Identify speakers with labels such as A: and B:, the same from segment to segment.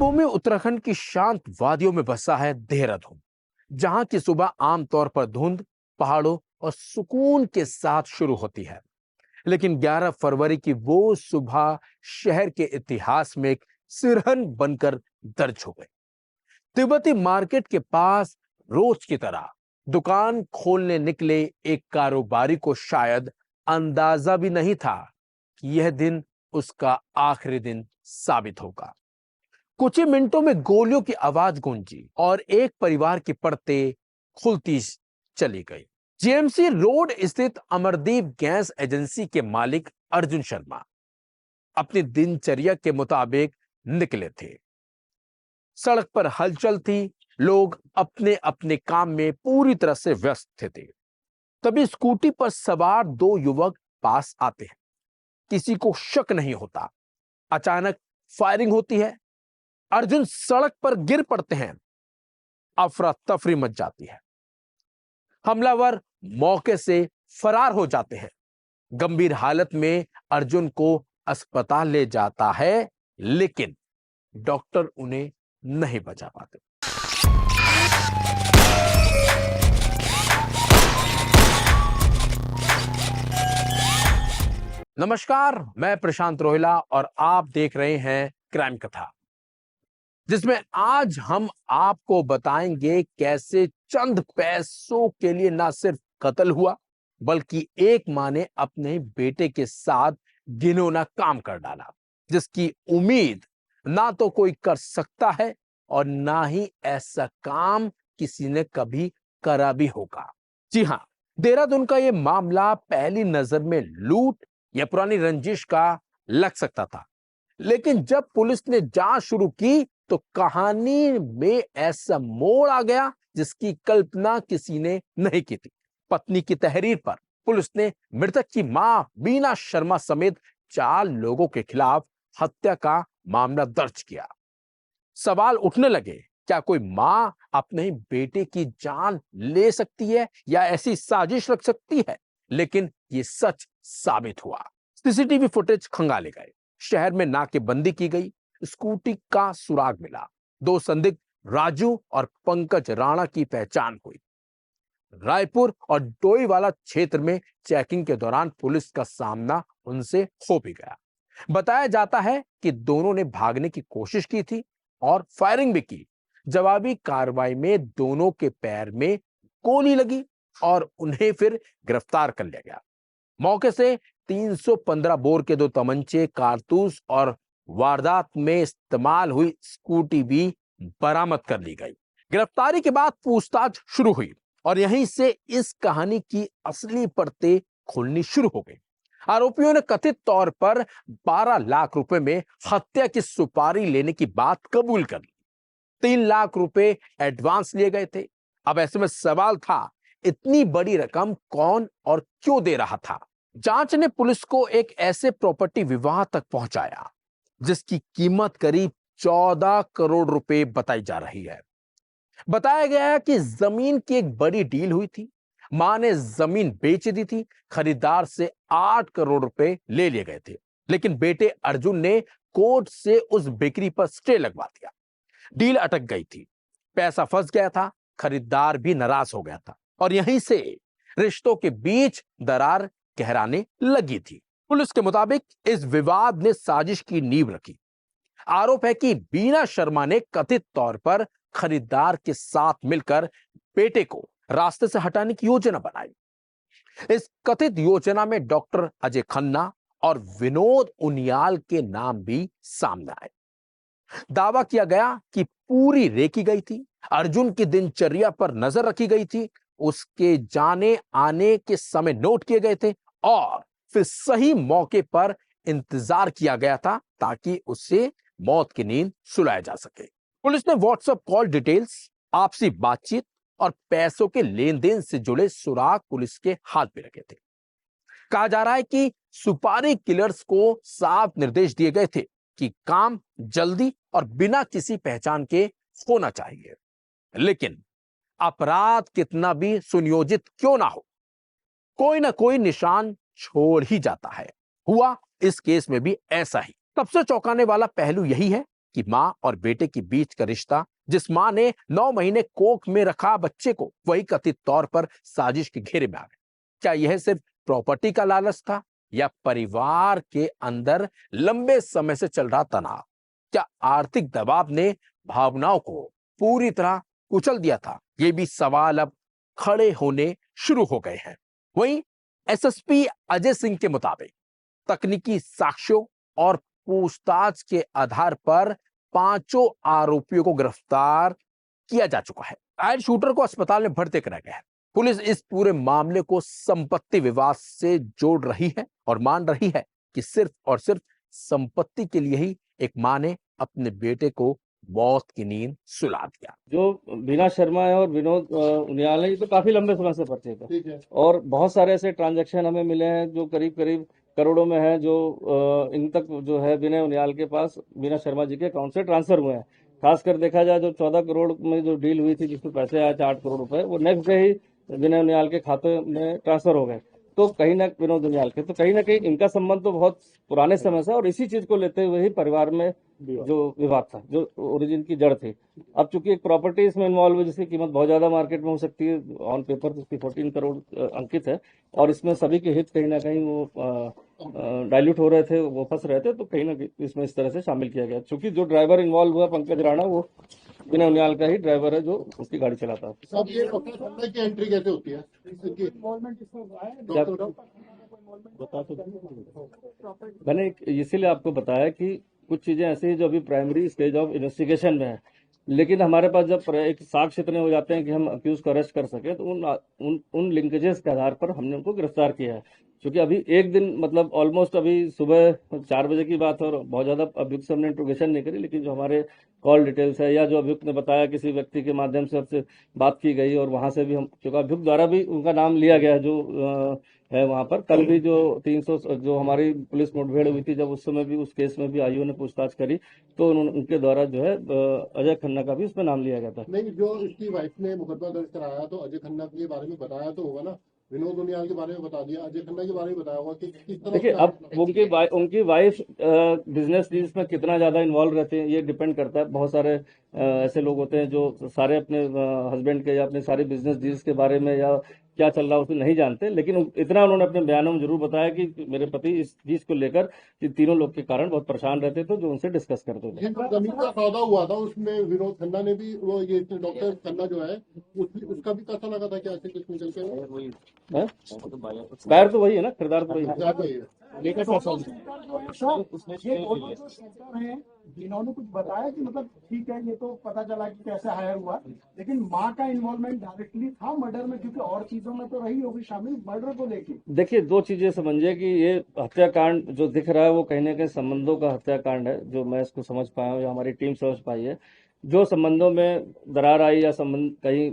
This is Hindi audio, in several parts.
A: देवभूमि उत्तराखंड की शांत वादियों में बसा है देहरादून, जहां की सुबह आमतौर पर धुंध, पहाड़ों और सुकून के साथ शुरू होती है। लेकिन 11 फरवरी की वो सुबह शहर के इतिहास में एक सिरहन बनकर दर्ज हो गई। तिब्बती मार्केट के पास रोज की तरह दुकान खोलने निकले एक कारोबारी को शायद अंदाजा भी नहीं था कि यह दिन उसका आखिरी दिन साबित होगा। कुछ ही मिनटों में गोलियों की आवाज गूंजी और एक परिवार की परतें खुलती चली गई। जीएमसी रोड स्थित अमरदीप गैस एजेंसी के मालिक अर्जुन शर्मा अपनी दिनचर्या के मुताबिक निकले थे। सड़क पर हलचल थी, लोग अपने अपने काम में पूरी तरह से व्यस्त थे। तभी स्कूटी पर सवार दो युवक पास आते हैं। किसी को शक नहीं होता। अचानक फायरिंग होती है। अर्जुन सड़क पर गिर पड़ते हैं। अफरा तफरी मच जाती है। हमलावर मौके से फरार हो जाते हैं। गंभीर हालत में अर्जुन को अस्पताल ले जाता है, लेकिन डॉक्टर उन्हें नहीं बचा पाते। नमस्कार, मैं प्रशांत रोहिला और आप देख रहे हैं क्राइम कथा, जिसमें आज हम आपको बताएंगे कैसे चंद पैसों के लिए ना सिर्फ कत्ल हुआ, बल्कि एक मां ने अपने बेटे के साथ घिनौना काम कर डाला, जिसकी उम्मीद ना तो कोई कर सकता है और ना ही ऐसा काम किसी ने कभी करा भी होगा। जी हां, देहरादून का यह मामला पहली नजर में लूट या पुरानी रंजिश का लग सकता था, लेकिन जब पुलिस ने जांच शुरू की तो कहानी में ऐसा मोड़ आ गया जिसकी कल्पना किसी ने नहीं की थी। पत्नी की तहरीर पर पुलिस ने मृतक की मां बीना शर्मा समेत 4 लोगों के खिलाफ हत्या का मामला दर्ज किया। सवाल उठने लगे, क्या कोई मां अपने बेटे की जान ले सकती है या ऐसी साजिश रख सकती है? लेकिन ये सच साबित हुआ। सीसीटीवी फुटेज खंगाले गए, शहर में नाकेबंदी की गई, स्कूटी का सुराग मिला। 2 संदिग्ध राजू और पंकज राणा की पहचान हुई। रायपुर और डोईवाला क्षेत्र में चेकिंग के दौरान पुलिस का सामना उनसे हो भी गया। बताया जाता है कि दोनों ने भागने की कोशिश की थी और फायरिंग भी की। जवाबी कार्रवाई में दोनों के पैर में गोली लगी और उन्हें फिर गिरफ्तार कर लिया गया। मौके से 315 बोर के 2 तमंचे, कारतूस और वारदात में इस्तेमाल हुई स्कूटी भी बरामद कर ली गई। गिरफ्तारी के बाद पूछताछ शुरू हुई और यहीं से इस कहानी की असली परतें खुलनी शुरू हो गई। आरोपियों ने कथित तौर पर 12 लाख रुपए में हत्या की सुपारी लेने की बात कबूल कर ली। 3 लाख रुपए एडवांस लिए गए थे। अब ऐसे में सवाल था, इतनी बड़ी रकम कौन और क्यों दे रहा था? जांच ने पुलिस को एक ऐसे प्रॉपर्टी विवाद तक पहुंचाया जिसकी कीमत करीब 14 करोड़ रुपए बताई जा रही है। बताया गया है कि जमीन की एक बड़ी डील हुई थी। मां ने जमीन बेच दी थी। खरीदार से 8 करोड़ रुपए ले लिए गए थे, लेकिन बेटे अर्जुन ने कोर्ट से उस बिक्री पर स्टे लगवा दिया। डील अटक गई थी, पैसा फंस गया था, खरीदार भी नाराज हो गया था और यहीं से रिश्तों के बीच दरार गहराने लगी थी। पुलिस के मुताबिक इस विवाद ने साजिश की नींव रखी। आरोप है कि बीना शर्मा ने कथित तौर पर खरीदार के साथ मिलकर बेटे को रास्ते से हटाने की योजना बनाई। इस कथित योजना में डॉक्टर अजय खन्ना और विनोद उनियाल के नाम भी सामने आए। दावा किया गया कि पूरी रेकी गई थी। अर्जुन की दिनचर्या पर नजर रखी गई थी, उसके जाने आने के समय नोट किए गए थे और फिर सही मौके पर इंतजार किया गया था ताकि उससे मौत की नींद सुलाया जा सके। पुलिस ने व्हाट्सएप कॉल डिटेल्स, आपसी बातचीत और पैसों के लेन देन से जुड़े सुराग पुलिस के हाथ में रखे थे। कहा जा रहा है कि सुपारी किलर्स को साफ निर्देश दिए गए थे कि काम जल्दी और बिना किसी पहचान के होना चाहिए। लेकिन अपराध कितना भी सुनियोजित क्यों ना हो, कोई ना कोई निशान छोड़ ही जाता है। हुआ इस केस में भी ऐसा ही। सबसे चौंकाने वाला पहलू यही है कि माँ और बेटे के बीच का रिश्ता, जिस माँ ने 9 महीने कोख में रखा बच्चे को, वही कथित तौर पर साजिश के घेरे में आ गए। क्या यह सिर्फ प्रॉपर्टी का लालच था या परिवार के अंदर लंबे समय से चल रहा तनाव? क्या आर्थिक दबाव ने भावनाओं को पूरी तरह कुचल दिया था? ये भी सवाल अब खड़े होने शुरू हो गए हैं। वहीं एसएसपी अजय सिंह के मुताबिक तकनीकी साक्ष्यों और पूछताछ के आधार पर पांचों आरोपियों को गिरफ्तार किया जा चुका है। घायल शूटर को अस्पताल में भर्ती कराया गया है। पुलिस इस पूरे मामले को संपत्ति विवाद से जोड़ रही है और मान रही है कि सिर्फ और सिर्फ संपत्ति के लिए ही एक मां ने अपने बेटे को मौत की नींद सुला दिया।
B: जो बीना शर्मा है और विनोद उनियाल है, ये तो काफी लंबे समय से परिचित है और बहुत सारे ऐसे ट्रांजैक्शन हमें मिले हैं जो करीब करीब करोड़ों में है, जो इन तक जो है विनय उनियाल के पास बीना शर्मा जी के अकाउंट से ट्रांसफर हुए हैं। खासकर देखा जाए जो 14 करोड़ में जो डील हुई थी जिसमें पैसे आए थे 8 करोड़ रुपए, वो नेक्स्ट डे ही विनय उनियाल के खाते में ट्रांसफर हो गए। तो कहीं ना विनोद उनियाल के तो कहीं ना कहीं इनका संबंध तो बहुत पुराने समय से, और इसी चीज को लेते हुए ही परिवार में जो विवाद था, जो ओरिजिन की जड़ थी। अब चूंकि एक प्रॉपर्टी इसमें इन्वॉल्व है जिसकी कीमत बहुत ज्यादा मार्केट में हो सकती है, ऑन पेपर इसकी 14 करोड़ अंकित है, और इसमें सभी के हित कहीं ना कहीं वो डाइल्यूट हो रहे थे, वो फंस रहे थे, तो कहीं ना कहीं इसमें इस तरह से शामिल किया गया। चूंकि जो ड्राइवर इन्वॉल्व हुआ पंकज राणा, वो विनय उनियाल का ही ड्राइवर है जो उसकी गाड़ी चलाता है।
C: सब ये डॉक्टर की एंट्री कैसे होती है?
B: बता तो मैंने इसीलिए आपको बताया कि कुछ चीजें ऐसी हैं जो अभी प्राइमरी स्टेज ऑफ इन्वेस्टिगेशन में है, लेकिन हमारे पास जब एक साक्ष्य इतने हो जाते हैं कि हम अक्यूज को अरेस्ट कर सके, तो उन लिंकेजेस के आधार पर हमने उनको गिरफ्तार किया है। क्योंकि अभी एक दिन मतलब ऑलमोस्ट अभी सुबह 4 बजे की बात है और बहुत ज्यादा अभियुक्त से हमने इंट्रोगेशन नहीं करी, लेकिन जो हमारे कॉल डिटेल्स है या जो अभियुक्त ने बताया किसी व्यक्ति के माध्यम से आपसे बात की गई, और वहां से भी हम, क्योंकि अभियुक्त द्वारा भी उनका नाम लिया गया जो है वहां पर। कल भी जो 300 जो हमारी पुलिस मुठभेड़ हुई थी, जब उस समय भी उस केस में भी आईओ ने पूछताछ करी, तो उनके द्वारा जो है अजय खन्ना का भी उसमें नाम लिया गया था।
C: नहीं, जो इसकी वाइफ ने मुकदमा दर्ज कराया तो अजय खन्ना के बारे में बताया तो होगा ना, विनोद उनियाल के बारे में बता दिया, अजय खन्ना के बारे में बताया होगा कि किस तरह।
B: देखिए, अब उनकी वाइफ बिजनेस डील्स में कितना ज्यादा इन्वॉल्व रहते हैं ये डिपेंड करता है। बहुत सारे ऐसे लोग होते हैं जो सारे अपने हस्बैंड के या अपने सारी बिजनेस डील्स के बारे में या क्या चल रहा है उसे नहीं जानते, लेकिन इतना उन्होंने अपने बयानों में जरूर बताया कि मेरे पति इस चीज को लेकर कि तीनों लोग के कारण बहुत परेशान रहते थे, जो उनसे डिस्कस करते थे।
C: जमीन का सौदा हुआ था उसमें विनोद खन्ना ने भी, वो ये डॉक्टर खन्ना जो है उसका भी पैसा लगा था क्या? ऐसे कुछ निकल के
B: बायर तो वही है ना, किरदार तो वही है।
D: जिन्होंने कुछ बताया कि मतलब ठीक है, ये तो पता चला कि कैसे हायर हुआ, लेकिन माँ का इन्वॉल्वमेंट डायरेक्टली था मर्डर में, क्योंकि और चीजों में तो रही होगी शामिल मर्डर को लेके।
B: देखिए, दो चीजें समझिए कि ये हत्याकांड जो दिख रहा है वो कहीं ना कहीं संबंधों का हत्याकांड है, जो मैं इसको समझ पाया हूँ या हमारी टीम समझ पाई है। जो संबंधों में दरार आई या संबंध कहीं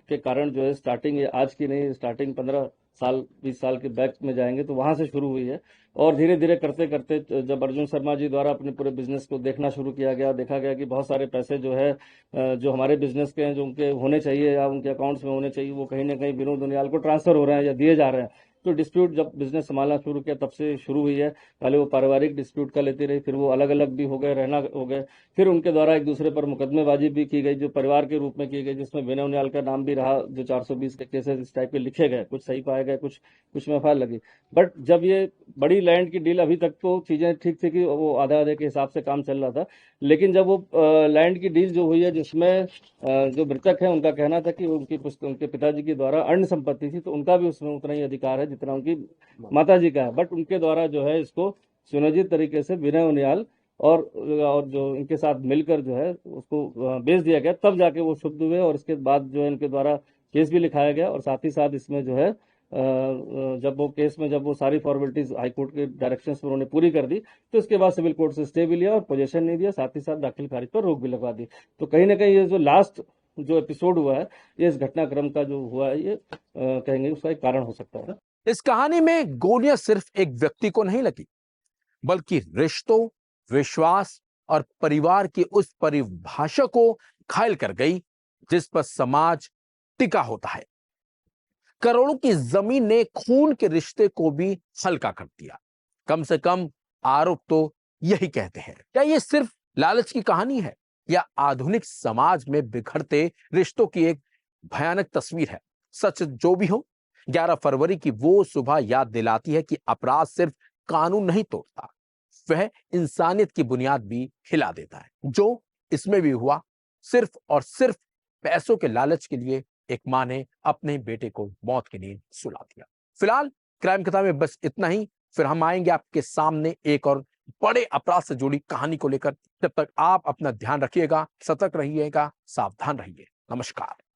B: के कारण जो है स्टार्टिंग ये आज की नहीं, स्टार्टिंग 15 साल 20 साल के बैक में जाएंगे तो वहां से शुरू हुई है, और धीरे धीरे करते करते जब अर्जुन शर्मा जी द्वारा अपने पूरे बिजनेस को देखना शुरू किया गया, देखा गया कि बहुत सारे पैसे जो है जो हमारे बिजनेस के हैं, जो उनके होने चाहिए या उनके अकाउंट्स में होने चाहिए, वो कहीं ना कहीं विनोद उनियाल को ट्रांसफर हो रहे हैं या दिए जा रहे हैं। तो डिस्प्यूट जब बिजनेस संभालना शुरू किया तब से शुरू हुई है। पहले वो पारिवारिक डिस्प्यूट का लेती रही, फिर वो अलग अलग भी हो गए, रहना हो गए, फिर उनके द्वारा एक दूसरे पर मुकदमेबाजी भी की गई जो परिवार के रूप में की गई, जिसमें विनय उनियाल का नाम भी रहा। जो 420 के केसेस इस टाइप के लिखे गए, कुछ सही पाए गए, कुछ में फाइल लगी। बट जब ये बड़ी लैंड की डील, अभी तक तो चीजें ठीक थी कि वो आधे आधे के हिसाब से काम चल रहा था, लेकिन जब वो लैंड की डील जो हुई है जिसमें जो मृतक है उनका कहना था कि उनके पिताजी के द्वारा अन्य संपत्ति थी, तो उनका भी उसमें उतना ही अधिकार है जितना उनकी माताजी का है। बट उनके द्वारा जो है इसको सुनियोजित तरीके से विनय उनियाल और जो इनके साथ मिलकर जो है उसको बेच दिया गया, तब जाके वो शुद्ध हुए। और इसके बाद जो है इनके द्वारा केस भी लिखाया गया, और साथ ही साथ इसमें जो है जब वो केस में जब वो सारी फॉर्मेलिटीज हाईकोर्ट के डायरेक्शंस पर उन्होंने पूरी कर दी, तो इसके बाद सिविल कोर्ट से स्टे भी लिया और पोजीशन नहीं दिया, साथ ही साथ दाखिल खारिज पर रोक भी लगवा दी। तो कहीं ना कहीं ये जो लास्ट जो एपिसोड हुआ है, ये इस घटनाक्रम का जो हुआ है, ये कहेंगे उसका एक कारण हो सकता है।
A: इस कहानी में गोलियां सिर्फ एक व्यक्ति को नहीं लगी, बल्कि रिश्तों, विश्वास और परिवार की उस परिभाषा को घायल कर गई जिस पर समाज टिका होता है। करोड़ों की जमीन ने खून के रिश्ते को भी हल्का कर दिया। कम से कम आरोप तो यही कहते हैं। क्या ये सिर्फ लालच की कहानी है या आधुनिक समाज में बिखरते रिश्तों की एक भयानक तस्वीर है? सच जो भी हो, 11 फरवरी की वो सुबह याद दिलाती है कि अपराध सिर्फ कानून नहीं तोड़ता, वह इंसानियत की बुनियाद भी हिला देता है। जो इसमें भी हुआ, सिर्फ और सिर्फ पैसों के लालच के लिए एक मां ने अपने बेटे को मौत की नींद सुला दिया। फिलहाल क्राइम कथा में बस इतना ही। फिर हम आएंगे आपके सामने एक और बड़े अपराध से जुड़ी कहानी को लेकर। जब तक आप अपना ध्यान रखिएगा, सतर्क रहिएगा, सावधान रहिए। नमस्कार।